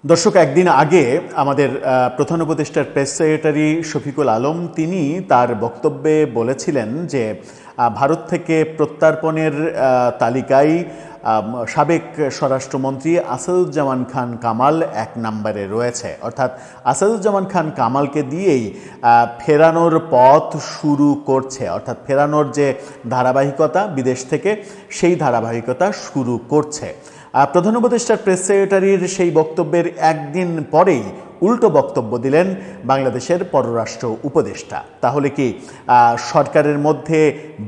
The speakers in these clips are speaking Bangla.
দর্শক, একদিন আগে আমাদের প্রধান উপদেষ্টার প্রেস সেক্রেটারি শফিকুল আলম তিনি তার বক্তব্যে বলেছিলেন যে ভারত থেকে প্রত্যার্পণের তালিকায় সাবেক স্বরাষ্ট্রমন্ত্রী আসাদুজ্জামান খান কামাল এক নম্বরে রয়েছে। অর্থাৎ আসাদুজ্জামান খান কামালকে দিয়েই ফেরানোর পথ শুরু করছে, অর্থাৎ ফেরানোর যে ধারাবাহিকতা বিদেশ থেকে সেই ধারাবাহিকতা শুরু করছে। প্রধান উপদেষ্টার প্রেস সেক্রেটারির সেই বক্তব্যের একদিন পরেই উল্টো বক্তব্য দিলেন বাংলাদেশের পররাষ্ট্র উপদেষ্টা। তাহলে কি সরকারের মধ্যে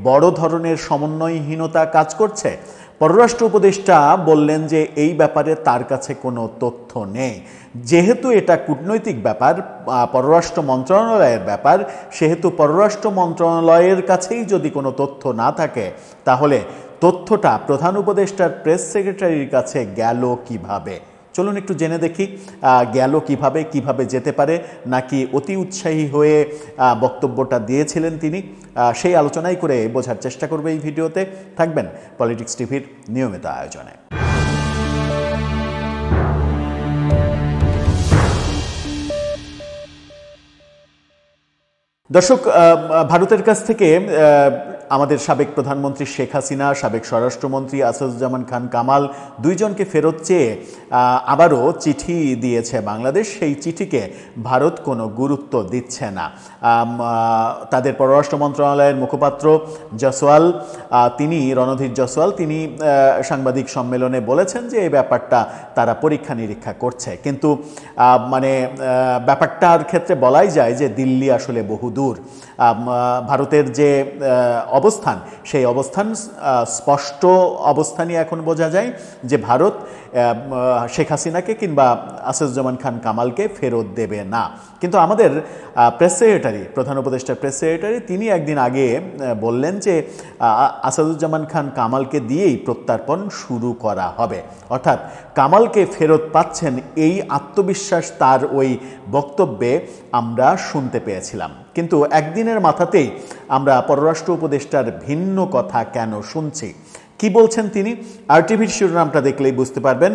বড় ধরনের সমন্বয়হীনতা কাজ করছে? পররাষ্ট্র উপদেষ্টা বললেন যে এই ব্যাপারে তার কাছে কোনো তথ্য নেই। যেহেতু এটা কূটনৈতিক ব্যাপার, পররাষ্ট্র মন্ত্রণালয়ের ব্যাপার, সেহেতু পররাষ্ট্র মন্ত্রণালয়ের কাছেই যদি কোনো তথ্য না থাকে তাহলে তথ্যটা প্রধান উপদেষ্টার প্রেস সেক্রেটারির কাছে গেল কিভাবে? চলুন একটু জেনে দেখি গেল কিভাবে যেতে পারে, নাকি অতি উৎসাহী হয়ে বক্তব্যটা দিয়েছিলেন তিনি। সেই আলোচনাই করে বোঝার চেষ্টা করবে এই ভিডিওতে। থাকবেন পলিটিক্স টিভির নিয়মিত আয়োজনে। দর্শক, ভারতের কাছ থেকে আমাদের সাবেক প্রধানমন্ত্রী শেখ হাসিনা, সাবেক স্বরাষ্ট্রমন্ত্রী আসাদুজ্জামান খান কামাল দুইজনকে ফেরত চেয়ে আবারও চিঠি দিয়েছে বাংলাদেশ। সেই চিঠিকে ভারত কোনো গুরুত্ব দিচ্ছে না। তাদের পররাষ্ট্র মন্ত্রণালয়ের মুখপাত্র জসওয়াল, তিনি রণধীর জসওয়াল, তিনি সাংবাদিক সম্মেলনে বলেছেন যে এই ব্যাপারটা তারা পরীক্ষা নিরীক্ষা করছে। কিন্তু ব্যাপারটার ক্ষেত্রে বলাই যায় যে দিল্লি আসলে বহুদূর। ভারতের যে অবস্থান, সেই অবস্থান স্পষ্ট অবস্থানই এখন বোঝা যায় যে ভারত শেখ হাসিনাকে কিংবা আসাদুজ্জামান খান কামালকে ফেরত দেবে না। কিন্তু আমাদের প্রেস সেক্রেটারি, প্রধান উপদেষ্টার প্রেস সেক্রেটারি, তিনি একদিন আগে বললেন যে আসাদুজ্জামান খান কামালকে দিয়েই প্রত্যার্পণ শুরু করা হবে। অর্থাৎ কামালকে ফেরত পাচ্ছেন, এই আত্মবিশ্বাস তার ওই বক্তব্যে আমরা শুনতে পেয়েছিলাম। কিন্তু একদিনের মাথাতেই আমরা পররাষ্ট্র উপদেষ্টার ভিন্ন কথা কেন শুনছি? কি বলছেন তিনি? আরটিভির শিরোনামটা দেখলেই বুঝতে পারবেন।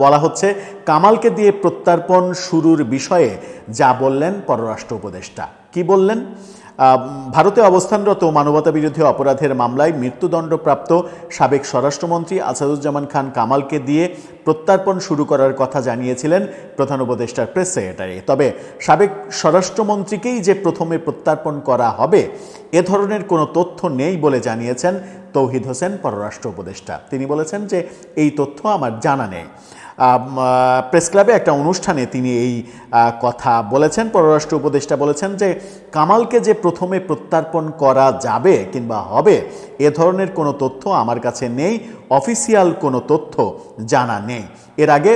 বলা হচ্ছে, কামালকে দিয়ে প্রত্যার্পণ শুরুর বিষয়ে যা বললেন পররাষ্ট্র উপদেষ্টা। কি বললেন? ভারতে অবস্থানরত মানবতাবিরোধী অপরাধের মামলায় মৃত্যুদণ্ডপ্রাপ্ত সাবেক স্বরাষ্ট্রমন্ত্রী আসাদুজ্জামান খান কামালকে দিয়ে প্রত্যার্পণ শুরু করার কথা জানিয়েছিলেন প্রধান উপদেষ্টার প্রেস সেক্রেটারি। তবে সাবেক স্বরাষ্ট্রমন্ত্রীকেই যে প্রথমে প্রত্যার্পণ করা হবে এ ধরনের কোনো তথ্য নেই বলে জানিয়েছেন তৌহিদ হোসেন পররাষ্ট্র উপদেষ্টা। তিনি বলেছেন যে এই তথ্য আমার জানা নেই। প্রেস ক্লাবে একটা অনুষ্ঠানে তিনি এই কথা বলেছেন। পররাষ্ট্র উপদেষ্টা বলেছেন যে কামালকে যে প্রথমে প্রত্যার্পণ করা যাবে কিংবা হবে এ ধরনের কোনো তথ্য আমার কাছে নেই, অফিসিয়াল কোনো তথ্য জানা নেই। এর আগে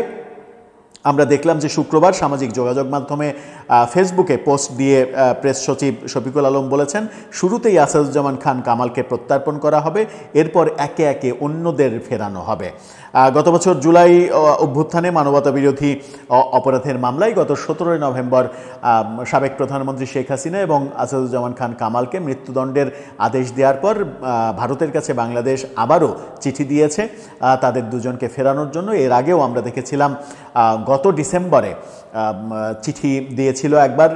আমরা দেখলাম যে শুক্রবার সামাজিক যোগাযোগ মাধ্যমে ফেসবুকে পোস্ট দিয়ে প্রেস সচিব শফিকুল আলম বলেছেন, শুরুতেই আসাদুজ্জামান খান কামালকে প্রত্যার্পণ করা হবে, এরপর একে একে অন্যদের ফেরানো হবে। গত বছর জুলাই অভ্যুত্থানে মানবতাবিরোধী অপরাধের মামলায় গত 17 নভেম্বর সাবেক প্রধানমন্ত্রী শেখ হাসিনা এবং আসাদুজ্জামান খান কামালকে মৃত্যুদণ্ডের আদেশ দেওয়ার পর ভারতের কাছে বাংলাদেশ আবারও চিঠি দিয়েছে তাদের দুজনকে ফেরানোর জন্য। এর আগেও আমরা দেখেছিলাম গত ডিসেম্বরে চিঠি দিয়েছিল একবার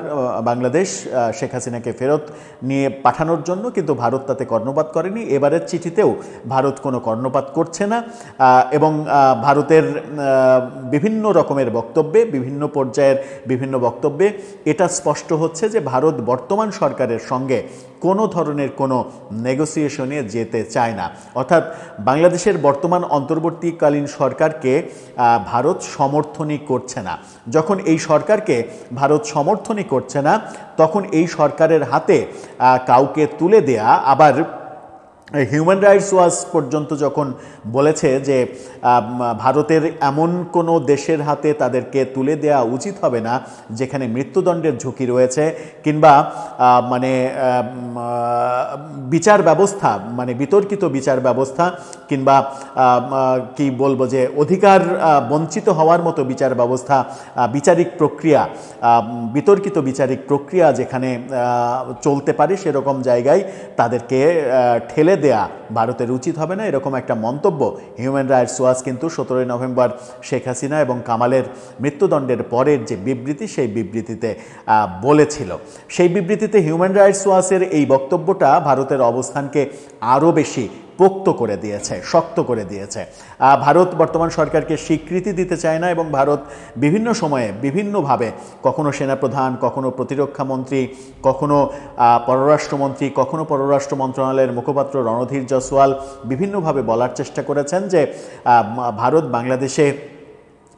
বাংলাদেশ শেখ হাসিনাকে ফেরত নিয়ে পাঠানোর জন্য, কিন্তু ভারত তাতে কর্ণপাত করেনি। এবারের চিঠিতেও ভারত কোনো কর্ণপাত করছে না এবং ভারতের বিভিন্ন রকমের বক্তব্যে, বিভিন্ন পর্যায়ের বিভিন্ন বক্তব্যে এটা স্পষ্ট হচ্ছে যে ভারত বর্তমান সরকারের সঙ্গে কোনো ধরনের কোনো নেগোসিয়েশনে যেতে চায় না। অর্থাৎ বাংলাদেশের বর্তমান অন্তর্বর্তীকালীন সরকারকে ভারত সমর্থনই করছে না। যখন এই সরকারকে ভারত সমর্থনই করছে না, তখন এই সরকারের হাতে কাউকে তুলে দেয়া, আবার হিউম্যান রাইটস ওয়াচ পর্যন্ত যখন বলেছে যে ভারতের এমন কোনো দেশের হাতে তাদেরকে তুলে দেওয়া উচিত হবে না যেখানে মৃত্যুদণ্ডের ঝুঁকি রয়েছে, কিংবা বিচার ব্যবস্থা বিতর্কিত বিচার ব্যবস্থা, কিংবা কি বলবো যে অধিকার বঞ্চিত হওয়ার মতো বিচার ব্যবস্থা, বিচারিক প্রক্রিয়া, বিতর্কিত বিচারিক প্রক্রিয়া যেখানে চলতে পারে সেরকম জায়গায় তাদেরকে ঠেলে দেয়া ভারতের উচিত হবে না, এরকম একটা মন্তব্য হিউম্যান রাইটস ওয়াচ কিন্তু 17 নভেম্বর শেখ হাসিনা এবং কামালের মৃত্যুদণ্ডের পরের যে বিবৃতি, সেই বিবৃতিতে বলেছিল। সেই বিবৃতিতে হিউম্যান রাইটস ওয়াচের এই বক্তব্যটা ভারতের অবস্থানকে আরও বেশি পোক্ত করে দিয়েছে, শক্ত করে দিয়েছে। ভারত বর্তমান সরকারকে স্বীকৃতি দিতে চায় না এবং ভারত বিভিন্ন সময়ে বিভিন্নভাবে কখনো সেনাপ্রধান, কখনো প্রতিরক্ষা মন্ত্রী, কখনো পররাষ্ট্রমন্ত্রী, কখনো পররাষ্ট্র মন্ত্রণালয়ের মুখপাত্র রণধীর জয়সওয়াল বিভিন্নভাবে বলার চেষ্টা করেছেন যে ভারত বাংলাদেশে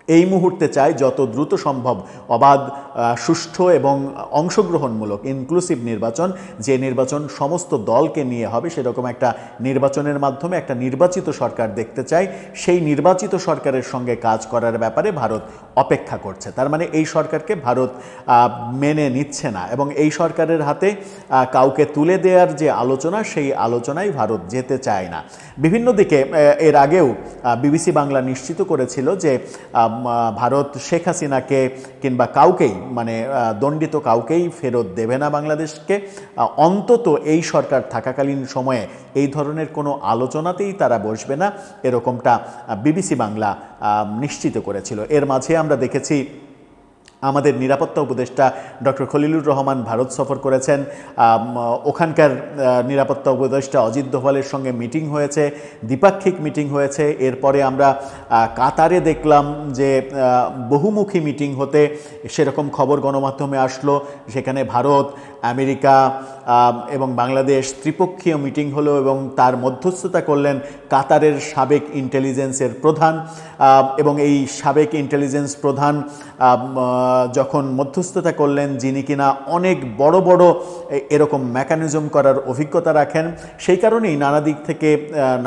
এই মুহূর্তে চাই যত দ্রুত সম্ভব অবাধ, সুষ্ঠু এবং অংশগ্রহণমূলক ইনক্লুসিভ নির্বাচন, যে নির্বাচন সমস্ত দলকে নিয়ে হবে, সেরকম একটা নির্বাচনের মাধ্যমে একটা নির্বাচিত সরকার দেখতে চাই। সেই নির্বাচিত সরকারের সঙ্গে কাজ করার ব্যাপারে ভারত অপেক্ষা করছে। তার মানে এই সরকারকে ভারত মেনে নিচ্ছে না এবং এই সরকারের হাতে কাউকে তুলে দেওয়ার যে আলোচনা, সেই আলোচনায় ভারত যেতে চায় না। বিভিন্ন দিকে এর আগেও বিবিসি বাংলা নিশ্চিত করেছিল যে ভারত শেখ হাসিনাকে কিংবা কাউকেই, মানে দণ্ডিত কাউকেই ফেরত দেবে না বাংলাদেশকে, অন্তত এই সরকার থাকাকালীন সময়ে এই ধরনের কোনো আলোচনাতেই তারা বসবে না, এরকমটা বিবিসি বাংলা নিশ্চিত করেছিল। এর মাঝে আমরা দেখেছি আমাদের নিরাপত্তা উপদেষ্টা ডক্টর খলিলুর রহমান ভারত সফর করেছেন। ওখানকার নিরাপত্তা উপদেষ্টা অজিত দোভালের সঙ্গে মিটিং হয়েছে, দ্বিপাক্ষিক মিটিং হয়েছে। এরপরে আমরা কাতারে দেখলাম যে বহুমুখী মিটিং হতে, সেরকম খবর গণমাধ্যমে আসলো। সেখানে ভারত, আমেরিকা এবং বাংলাদেশ ত্রিপক্ষীয় মিটিং হলো এবং তার মধ্যস্থতা করলেন কাতারের সাবেক ইন্টেলিজেন্সের প্রধান। এবং এই সাবেক ইন্টেলিজেন্স প্রধান যখন মধ্যস্থতা করলেন, যিনি কিনা অনেক বড় বড় এরকম মেকানিজম করার অভিজ্ঞতা রাখেন, সেই কারণেই নানা দিক থেকে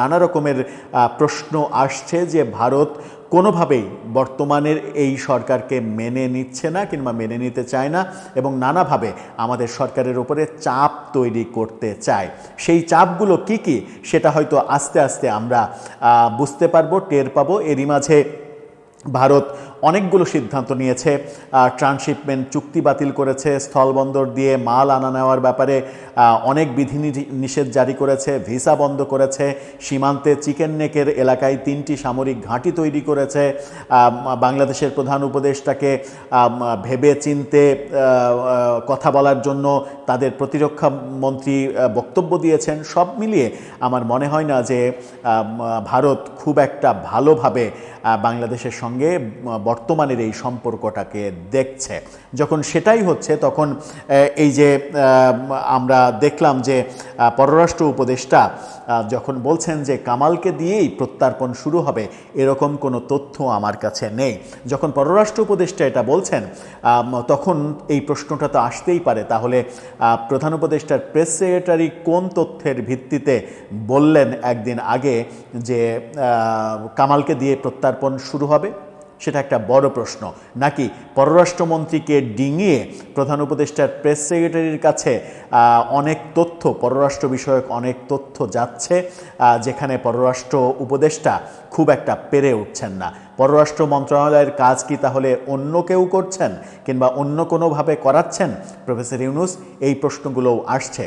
নানা রকমের প্রশ্ন আসছে যে ভারত কোনোভাবেই বর্তমানের এই সরকারকে মেনে নিচ্ছে না কিংবা মেনে নিতে চায় না এবং নানাভাবে আমাদের সরকারের উপরে চাপ তৈরি করতে চায়। সেই চাপগুলো কি কি সেটা হয়তো আস্তে আস্তে আমরা বুঝতে পারবো, টের পাবো। এরই মাঝে ভারত অনেকগুলো সিদ্ধান্ত নিয়েছে। ট্রান্সশিপমেন্ট চুক্তি বাতিল করেছে, স্থলবন্দর দিয়ে মাল আনা নেওয়ার ব্যাপারে অনেক বিধিনিষেধ জারি করেছে, ভিসা বন্ধ করেছে, সীমান্তে চিকেন নেকের এলাকায় 3টি সামরিক ঘাঁটি তৈরি করেছে। বাংলাদেশের প্রধান উপদেষ্টাকে ভেবে চিনতে কথা বলার জন্য তাদের প্রতিরক্ষা মন্ত্রী বক্তব্য দিয়েছেন। সব মিলিয়ে আমার মনে হয় না যে ভারত খুব একটা ভালোভাবে বাংলাদেশের সঙ্গে বর্তমানের এই সম্পর্কটাকে দেখছে। যখন সেটাই হচ্ছে, তখন এই যে আমরা দেখলাম যে পররাষ্ট্র উপদেষ্টা যখন বলছেন যে কামালকে দিয়েই প্রত্যার্পণ শুরু হবে, এরকম কোনো তথ্য আমার কাছে নেই। যখন পররাষ্ট্র উপদেষ্টা এটা বলছেন, তখন এই প্রশ্নটা তো আসতেই পারে, তাহলে প্রধান উপদেষ্টার প্রেস সেক্রেটারি কোন তথ্যের ভিত্তিতে বললেন একদিন আগে যে কামালকে দিয়ে প্রত্যার্পণ শুরু হবে? সেটা একটা বড় প্রশ্ন। নাকি পররাষ্ট্রমন্ত্রীকে ডিঙিয়ে প্রধান উপদেষ্টার প্রেস সেক্রেটারির কাছে অনেক তথ্য, পররাষ্ট্র বিষয়ক অনেক তথ্য যাচ্ছে, যেখানে পররাষ্ট্র উপদেষ্টা খুব একটা পেরে উঠছেন না। পররাষ্ট্র মন্ত্রণালয়ের কাজ কি তাহলে অন্য কেউ করছেন কিংবা অন্য কোনোভাবে করাচ্ছেন প্রফেসর ইউনূস? এই প্রশ্নগুলোও আসছে।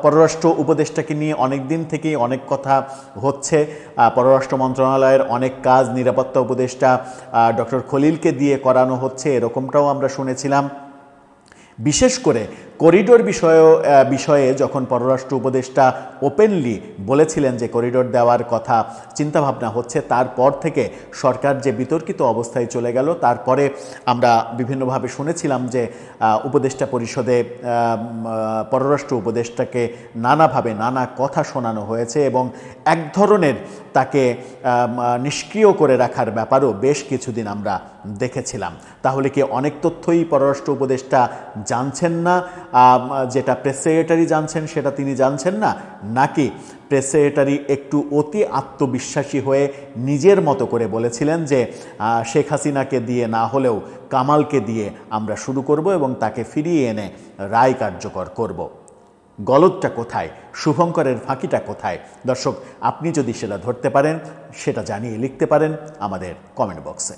পররাষ্ট্র উপদেষ্টাকে নিয়ে অনেক দিন থেকেই অনেক কথা হচ্ছে। পররাষ্ট্র মন্ত্রণালয়ের অনেক কাজ নিরাপত্তা উপদেষ্টা ডক্টর খলিলকে দিয়ে করানো হচ্ছে, এরকমটাও আমরা শুনেছিলাম। বিশেষ করে করিডোর বিষয়ে যখন পররাষ্ট্র উপদেষ্টা ওপেনলি বলেছিলেন যে করিডোর দেওয়ার কথা চিন্তাভাবনা হচ্ছে, তারপর থেকে সরকার যে বিতর্কিত অবস্থায় চলে গেল। তারপরে আমরা বিভিন্নভাবে শুনেছিলাম যে উপদেষ্টা পরিষদে পররাষ্ট্র উপদেষ্টাকে নানাভাবে নানা কথা শোনানো হয়েছে এবং এক ধরনের তাকে নিষ্ক্রিয় করে রাখার ব্যাপারও বেশ কিছুদিন আমরা দেখেছিলাম। তাহলে কি অনেক তথ্যই পররাষ্ট্র উপদেষ্টা জানছেন না? যেটা প্রেস সেক্রেটারি জানছেন সেটা তিনি জানছেন না? নাকি প্রেস সেক্রেটারি একটু অতি আত্মবিশ্বাসী হয়ে নিজের মতো করে বলেছিলেন যে শেখ হাসিনাকে দিয়ে না হলেও কামালকে দিয়ে আমরা শুরু করব এবং তাকে ফিরিয়ে এনে রায় কার্যকর করব? গলদটা কোথায়? শুভঙ্করের ফাঁকিটা কোথায়? দর্শক, আপনি যদি সেটা ধরতে পারেন, সেটা জানিয়ে লিখতে পারেন আমাদের কমেন্ট বক্সে।